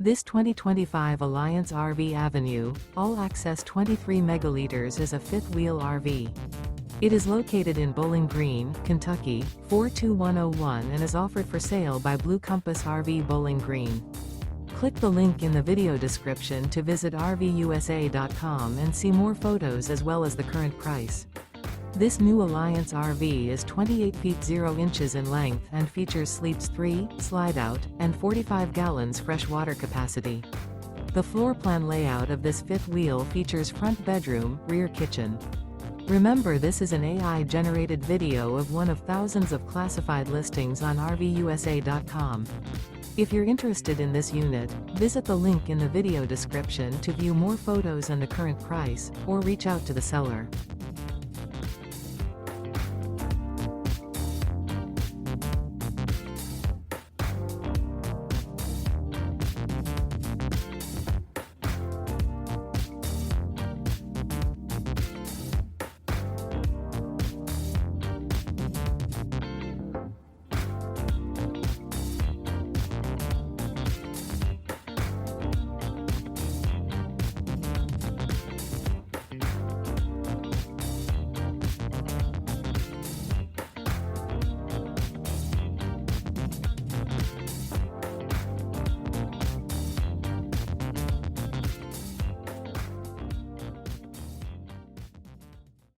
This 2025 Alliance RV Avenue, all-access 23 megaliters is a fifth-wheel RV. It is located in Bowling Green, Kentucky, 42101 and is offered for sale by Blue Compass RV Bowling Green. Click the link in the video description to visit RVUSA.com and see more photos as well as the current price. This new Alliance RV is 28 feet 0 inches in length and features Sleeps 3, Slideout, and 45 gallons fresh water capacity. The floor plan layout of this fifth wheel features front bedroom, rear kitchen. Remember, this is an AI-generated video of one of thousands of classified listings on RVUSA.com. If you're interested in this unit, visit the link in the video description to view more photos and the current price, or reach out to the seller.